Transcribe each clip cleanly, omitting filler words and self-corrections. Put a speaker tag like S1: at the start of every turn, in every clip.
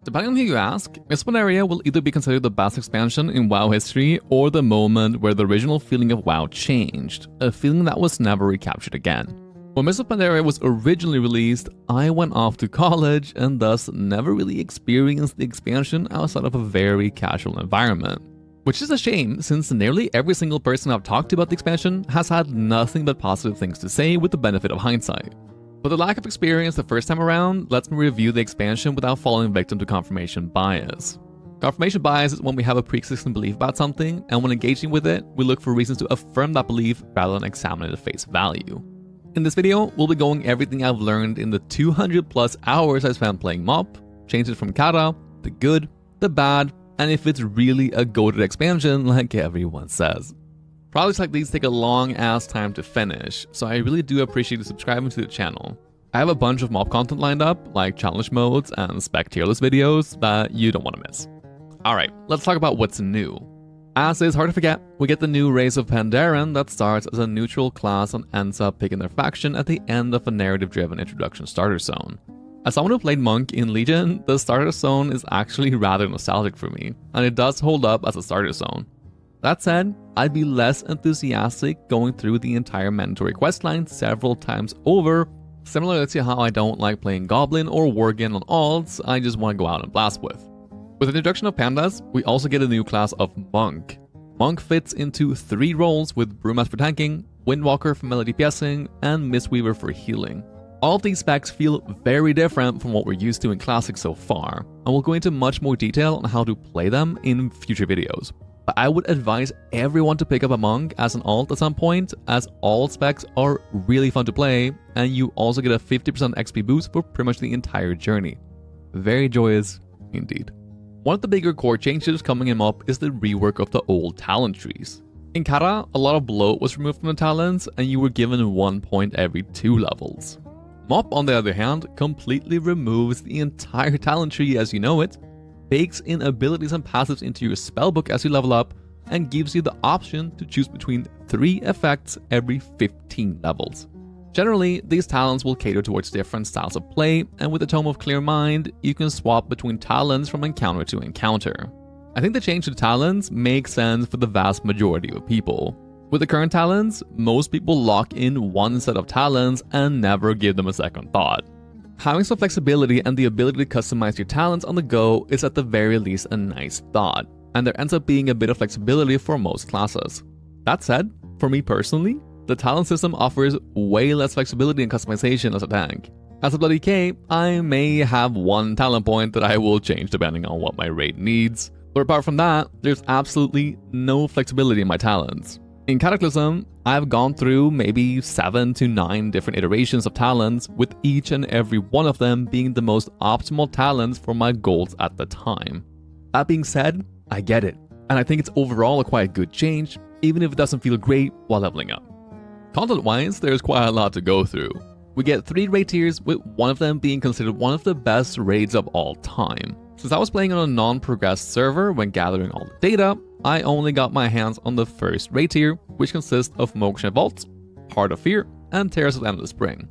S1: Depending on who you ask, Mist of Pandaria will either be considered the best expansion in WoW history or the moment where the original feeling of WoW changed, a feeling that was never recaptured again. When Mist of Pandaria was originally released, I went off to college and thus never really experienced the expansion outside of a very casual environment. Which is a shame, since nearly every single person I've talked to about the expansion has had nothing but positive things to say with the benefit of hindsight. But the lack of experience the first time around lets me review the expansion without falling victim to confirmation bias. Confirmation bias is when we have a pre-existing belief about something, and when engaging with it, we look for reasons to affirm that belief rather than examine it at face value. In this video, we'll be going everything I've learned in the 200 plus hours I spent playing MOP, changes from Kata, the good, the bad, and if it's really a goated expansion like everyone says. Projects like these take a long ass time to finish, so I really do appreciate you subscribing to the channel. I have a bunch of MOP content lined up, like challenge modes and spec tier list videos that you don't want to miss. Alright, let's talk about what's new. As is hard to forget, we get the new race of Pandaren that starts as a neutral class and ends up picking their faction at the end of a narrative-driven introduction starter zone. As someone who played Monk in Legion, the starter zone is actually rather nostalgic for me, and it does hold up as a starter zone. That said, I'd be less enthusiastic going through the entire mandatory questline several times over, similar to how I don't like playing Goblin or Worgen on alts I just want to go out and blast with. With the introduction of Pandas, we also get a new class of Monk. Monk fits into 3 roles with Brewmaster for tanking, Windwalker for melee DPSing, and Mistweaver for healing. All of these specs feel very different from what we're used to in Classic so far, and we'll go into much more detail on how to play them in future videos. But I would advise everyone to pick up a Monk as an alt at some point, as all specs are really fun to play, and you also get a 50% XP boost for pretty much the entire journey. Very joyous indeed. One of the bigger core changes coming in MOP is the rework of the old talent trees. In Kata, a lot of bloat was removed from the talents, and you were given 1 point every 2 levels. MOP, on the other hand, completely removes the entire talent tree as you know it, bakes in abilities and passives into your spellbook as you level up, and gives you the option to choose between 3 effects every 15 levels. Generally, these talents will cater towards different styles of play, and with the Tome of Clear Mind, you can swap between talents from encounter to encounter. I think the change to talents makes sense for the vast majority of people. With the current talents, most people lock in one set of talents and never give them a second thought. Having some flexibility and the ability to customize your talents on the go is at the very least a nice thought, and there ends up being a bit of flexibility for most classes. That said, for me personally, the talent system offers way less flexibility and customization as a tank. As a bloody K, I may have 1 talent point that I will change depending on what my raid needs, but apart from that, there's absolutely no flexibility in my talents. In Cataclysm, I've gone through maybe 7 to 9 different iterations of talents, with each and every one of them being the most optimal talents for my goals at the time. That being said, I get it, and I think it's overall a quite good change, even if it doesn't feel great while leveling up. Content-wise, there's quite a lot to go through. We get 3 raid tiers, with one of them being considered one of the best raids of all time. Since I was playing on a non-progressed server when gathering all the data, I only got my hands on the first raid tier, which consists of Moksha Vaults, Heart of Fear, and Terrace of Endless Spring.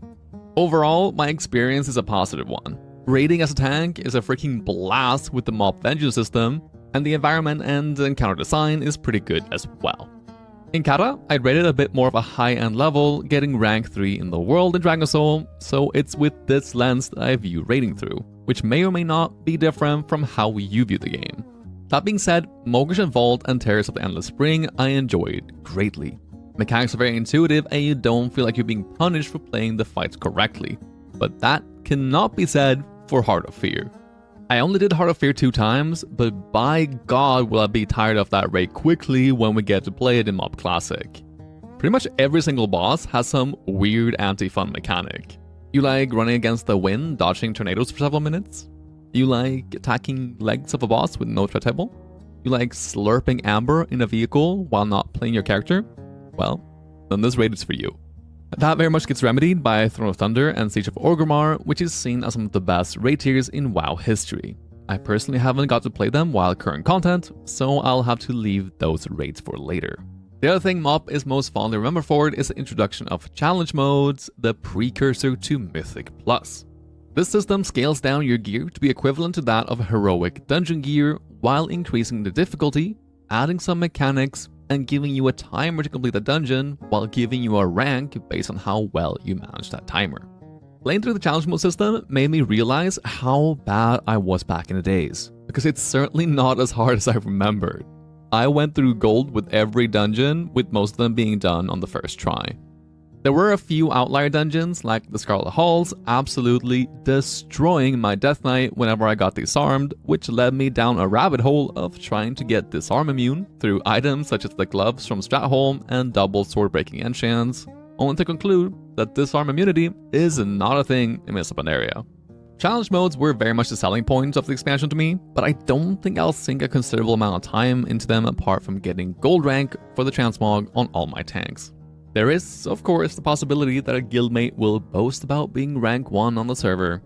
S1: Overall, my experience is a positive one. Raiding as a tank is a freaking blast with the MOP Vengeance system, and the environment and encounter design is pretty good as well. In Kata, I rated a bit more of a high-end level, getting rank 3 in the world in Dragon Soul, so it's with this lens that I view raiding through, which may or may not be different from how you view the game. That being said, Mogrish Vault and Terrace of the Endless Spring I enjoyed greatly. Mechanics are very intuitive and you don't feel like you're being punished for playing the fights correctly, but that cannot be said for Heart of Fear. I only did Heart of Fear 2 times, but by God will I be tired of that raid quickly when we get to play it in MOP Classic. Pretty much every single boss has some weird anti-fun mechanic. You like running against the wind, dodging tornadoes for several minutes? You like attacking legs of a boss with no threat table? You like slurping amber in a vehicle while not playing your character? Well, then this raid is for you. That very much gets remedied by Throne of Thunder and Siege of Orgrimmar, which is seen as some of the best raid tiers in WoW history. I personally haven't got to play them while current content, so I'll have to leave those raids for later. The other thing MOP is most fondly remembered for is the introduction of challenge modes, the precursor to Mythic Plus. This system scales down your gear to be equivalent to that of heroic dungeon gear while increasing the difficulty, adding some mechanics, and giving you a timer to complete the dungeon while giving you a rank based on how well you manage that timer. Playing through the challenge mode system made me realize how bad I was back in the days, because it's certainly not as hard as I remembered. I went through gold with every dungeon, with most of them being done on the first try. There were a few outlier dungeons, like the Scarlet Halls, absolutely destroying my Death Knight whenever I got disarmed, which led me down a rabbit hole of trying to get disarm immune through items such as the gloves from Stratholme and double sword breaking enchants, only to conclude that disarm immunity is not a thing in Mist of Pandaria. Challenge modes were very much the selling point of the expansion to me, but I don't think I'll sink a considerable amount of time into them apart from getting gold rank for the transmog on all my tanks. There is, of course, the possibility that a guildmate will boast about being rank 1 on the server.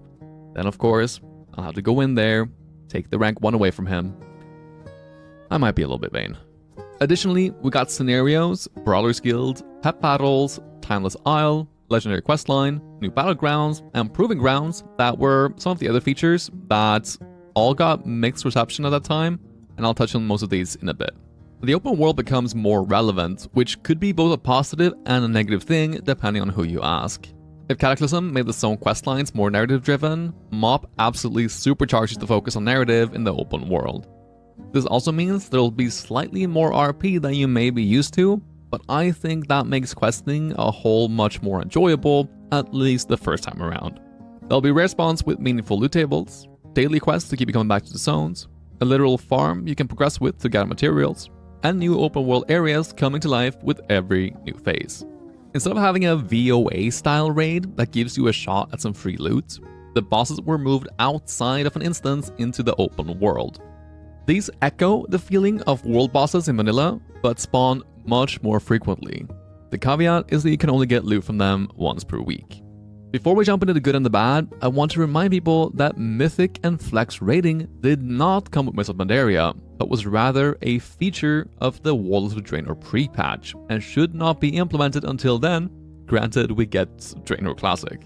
S1: Then, of course, I'll have to go in there, take the rank 1 away from him. I might be a little bit vain. Additionally, we got scenarios, Brawlers Guild, pet battles, Timeless Isle, Legendary Questline, new battlegrounds, and Proving Grounds that were some of the other features that all got mixed reception at that time, and I'll touch on most of these in a bit. The open world becomes more relevant, which could be both a positive and a negative thing depending on who you ask. If Cataclysm made the zone questlines more narrative-driven, MOP absolutely supercharges the focus on narrative in the open world. This also means there'll be slightly more RP than you may be used to, but I think that makes questing a whole much more enjoyable, at least the first time around. There'll be rare spawns with meaningful loot tables, daily quests to keep you coming back to the zones, a literal farm you can progress with to gather materials, and new open world areas coming to life with every new phase. Instead of having a VOA style raid that gives you a shot at some free loot, the bosses were moved outside of an instance into the open world. These echo the feeling of world bosses in vanilla, but spawn much more frequently. The caveat is that you can only get loot from them once per week. Before we jump into the good and the bad, I want to remind people that Mythic and Flex raiding did not come with Mist of Pandaria, but was rather a feature of the Warlords of Draenor pre-patch, and should not be implemented until then, granted we get Draenor Classic.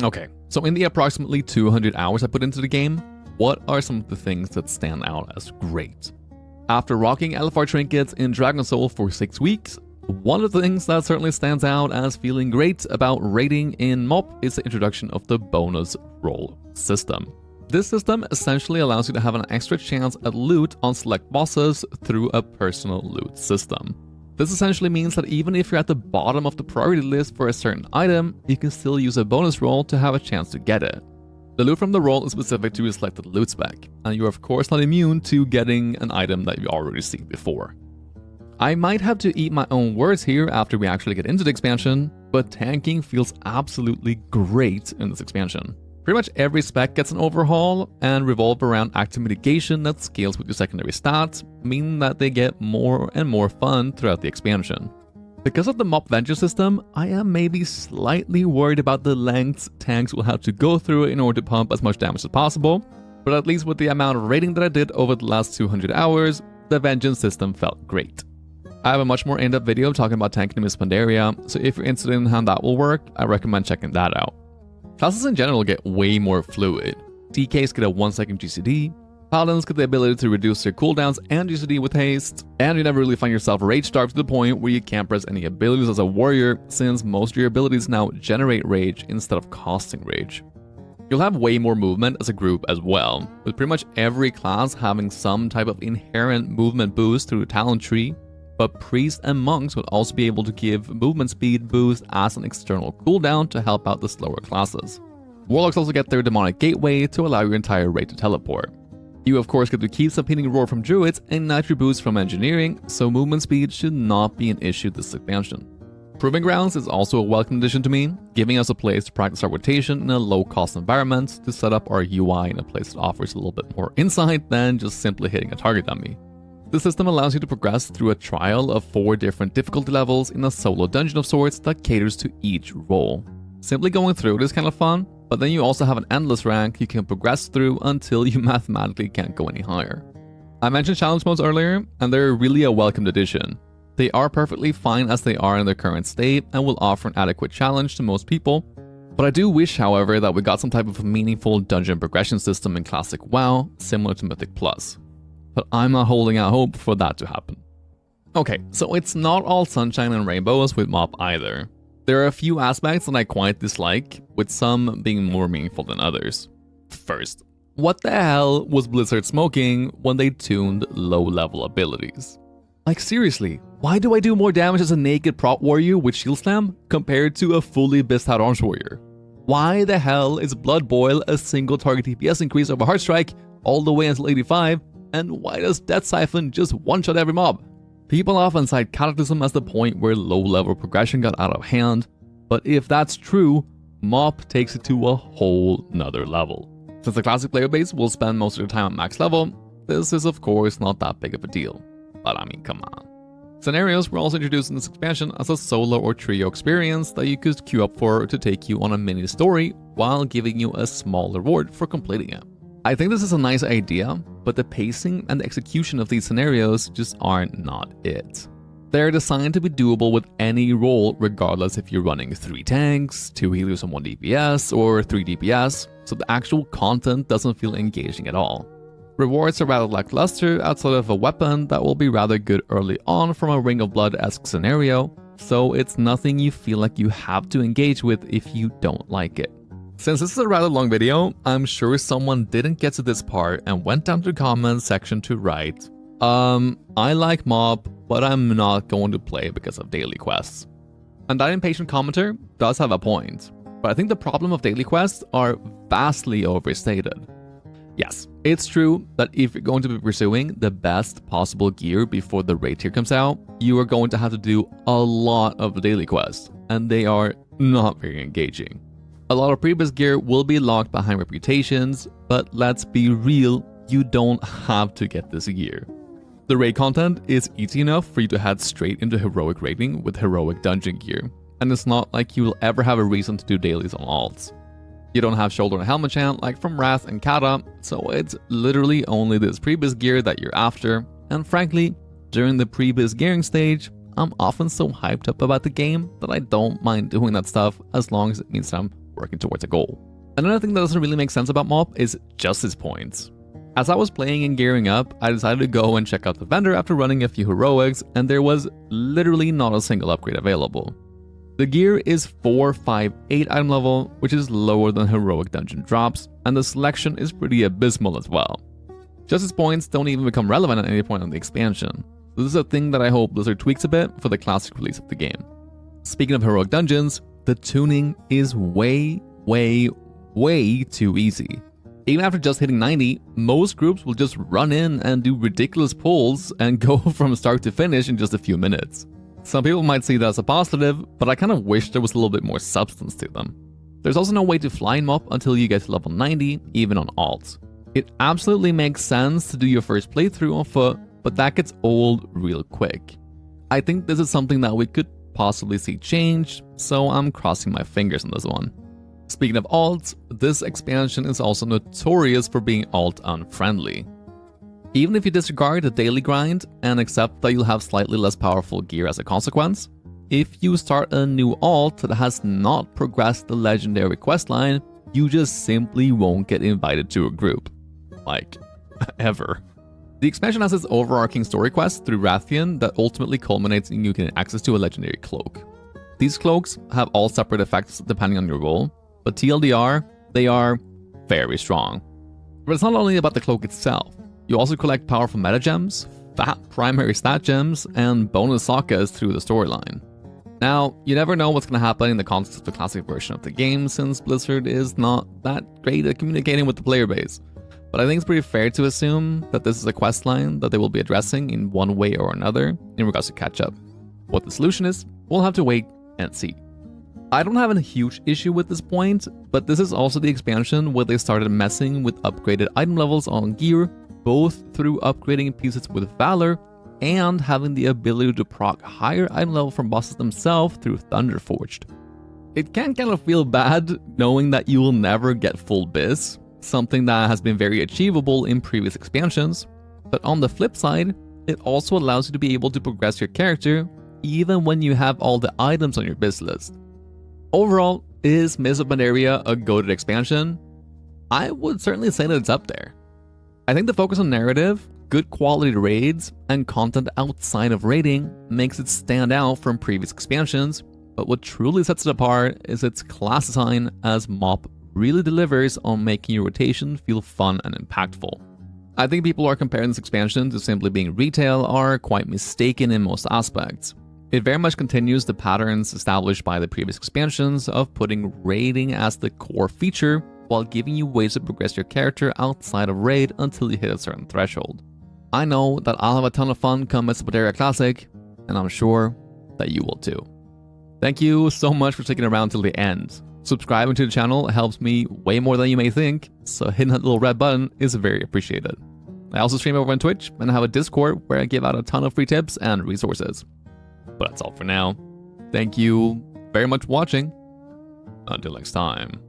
S1: Okay, so in the approximately 200 hours I put into the game, what are some of the things that stand out as great? After rocking LFR trinkets in Dragon Soul for 6 weeks, one of the things that certainly stands out as feeling great about raiding in MOP is the introduction of the bonus roll system. This system essentially allows you to have an extra chance at loot on select bosses through a personal loot system. This essentially means that even if you're at the bottom of the priority list for a certain item, you can still use a bonus roll to have a chance to get it. The loot from the roll is specific to your selected loot spec, and you're of course not immune to getting an item that you already seen before. I might have to eat my own words here after we actually get into the expansion, but tanking feels absolutely great in this expansion. Pretty much every spec gets an overhaul and revolve around active mitigation that scales with your secondary stats, meaning that they get more and more fun throughout the expansion. Because of the MOP Venture system, I am maybe slightly worried about the lengths tanks will have to go through in order to pump as much damage as possible, but at least with the amount of raiding that I did over the last 200 hours, the Vengeance system felt great. I have a much more in-depth video talking about tanking in Mist of Pandaria, so if you're interested in how that will work, I recommend checking that out. Classes in general get way more fluid. DKs get a 1-second GCD, Paladins get the ability to reduce their cooldowns and GCD with haste, and you never really find yourself rage-starved to the point where you can't press any abilities as a warrior, since most of your abilities now generate rage instead of costing rage. You'll have way more movement as a group as well, with pretty much every class having some type of inherent movement boost through the talent tree, but priests and monks would also be able to give movement speed boost as an external cooldown to help out the slower classes. Warlocks also get their demonic gateway to allow your entire raid to teleport. You of course get to keep some healing roar from druids and nitro boost from engineering, so movement speed should not be an issue this expansion. Proving Grounds is also a welcome addition to me, giving us a place to practice our rotation in a low-cost environment to set up our UI in a place that offers a little bit more insight than just simply hitting a target dummy. The system allows you to progress through a trial of 4 different difficulty levels in a solo dungeon of sorts that caters to each role. Simply going through it is kind of fun, but then you also have an endless rank you can progress through until you mathematically can't go any higher. I mentioned challenge modes earlier, and they're really a welcomed addition. They are perfectly fine as they are in their current state and will offer an adequate challenge to most people, But I do wish, however, that we got some type of meaningful dungeon progression system in Classic WoW, similar to Mythic Plus. But I'm not holding out hope for that to happen. Okay, so it's not all sunshine and rainbows with MOP either. There are a few aspects that I quite dislike, with some being more meaningful than others. First, what the hell was Blizzard smoking when they tuned low-level abilities? Like seriously, why do I do more damage as a naked prot warrior with Shield Slam compared to a fully BISed out arms warrior? Why the hell is Blood Boil a single target DPS increase over Heart Strike all the way until 85, and why does Death Siphon just one-shot every mob? People often cite Cataclysm as the point where low-level progression got out of hand, but if that's true, MOP takes it to a whole nother level. Since the Classic player base will spend most of their time at max level, this is of course not that big of a deal. But I mean, come on. Scenarios were also introduced in this expansion as a solo or trio experience that you could queue up for to take you on a mini story while giving you a small reward for completing it. I think this is a nice idea, but the pacing and the execution of these scenarios just aren't not it. They're designed to be doable with any role, regardless if you're running 3 tanks, 2 healers and 1 DPS, or 3 DPS, so the actual content doesn't feel engaging at all. Rewards are rather lackluster outside of a weapon that will be rather good early on from a Ring of Blood-esque scenario, so it's nothing you feel like you have to engage with if you don't like it. Since this is a rather long video, I'm sure someone didn't get to this part and went down to the comments section to write, I like MOP, but I'm not going to play because of daily quests. And that impatient commenter does have a point, but I think the problem of daily quests are vastly overstated. Yes, it's true that if you're going to be pursuing the best possible gear before the raid tier comes out, you are going to have to do a lot of daily quests, and they are not very engaging. A lot of pre-BIS gear will be locked behind reputations, but let's be real, you don't have to get this gear. The raid content is easy enough for you to head straight into heroic raiding with heroic dungeon gear, and it's not like you will ever have a reason to do dailies on alts. You don't have shoulder and helmet chant like from Wrath and Kata, so it's literally only this pre-BIS gear that you're after, and frankly, during the pre-BIS gearing stage, I'm often so hyped up about the game that I don't mind doing that stuff as long as it means that I'm working towards a goal. Another thing that doesn't really make sense about MOP is justice points. As I was playing and gearing up, I decided to go and check out the vendor after running a few heroics, and there was literally not a single upgrade available. The gear is 458 item level, which is lower than heroic dungeon drops, and the selection is pretty abysmal as well. Justice points don't even become relevant at any point in the expansion. This is a thing that I hope Blizzard tweaks a bit for the classic release of the game. Speaking of heroic dungeons, the tuning is way too easy. Even after just hitting 90, most groups will just run in and do ridiculous pulls and go from start to finish in just a few minutes. Some people might see that as a positive, but I kind of wish there was a little bit more substance to them. There's also no way to fly in MOP until you get to level 90, even on alt. It absolutely makes sense to do your first playthrough on foot, but that gets old real quick. I think this is something that we could possibly see changed, so I'm crossing my fingers on this one. Speaking of alts, this expansion is also notorious for being alt unfriendly. Even if you disregard the daily grind and accept that you'll have slightly less powerful gear as a consequence, if you start a new alt that has not progressed the legendary questline, you just simply won't get invited to a group. Like, ever. The expansion has its overarching story quest through Rathian that ultimately culminates in you getting access to a legendary cloak. These cloaks have all separate effects depending on your role, but TLDR, they are very strong. But it's not only about the cloak itself. You also collect powerful meta gems, fat primary stat gems, and bonus sockets through the storyline. Now, you never know what's going to happen in the context of the classic version of the game, since Blizzard is not that great at communicating with the player base. But I think it's pretty fair to assume that this is a questline that they will be addressing in one way or another in regards to catch up. What the solution is, we'll have to wait and see. I don't have a huge issue with this point, but this is also the expansion where they started messing with upgraded item levels on gear, both through upgrading pieces with Valor and having the ability to proc higher item level from bosses themselves through Thunderforged. It can kind of feel bad knowing that you will never get full BIS, something that has been very achievable in previous expansions, but on the flip side, it also allows you to be able to progress your character even when you have all the items on your BIS list. Overall, Is Mist of Pandaria a goated expansion? I would certainly say that it's up there. I think the focus on narrative, good quality raids, and content outside of raiding makes it stand out from previous expansions, but what truly sets it apart is its class design, as MOP really delivers on making your rotation feel fun and impactful. I think people who are comparing this expansion to simply being retail are quite mistaken in most aspects. It very much continues the patterns established by the previous expansions of putting raiding as the core feature while giving you ways to progress your character outside of raid until you hit a certain threshold. I know that I'll have a ton of fun come Mist of Pandaria Classic, and I'm sure that you will too. Thank you so much for sticking around till the end. Subscribing to the channel helps me way more than you may think, so hitting that little red button is very appreciated. I also stream over on Twitch and have a Discord where I give out a ton of free tips and resources. But that's all for now. Thank you very much for watching. Until next time.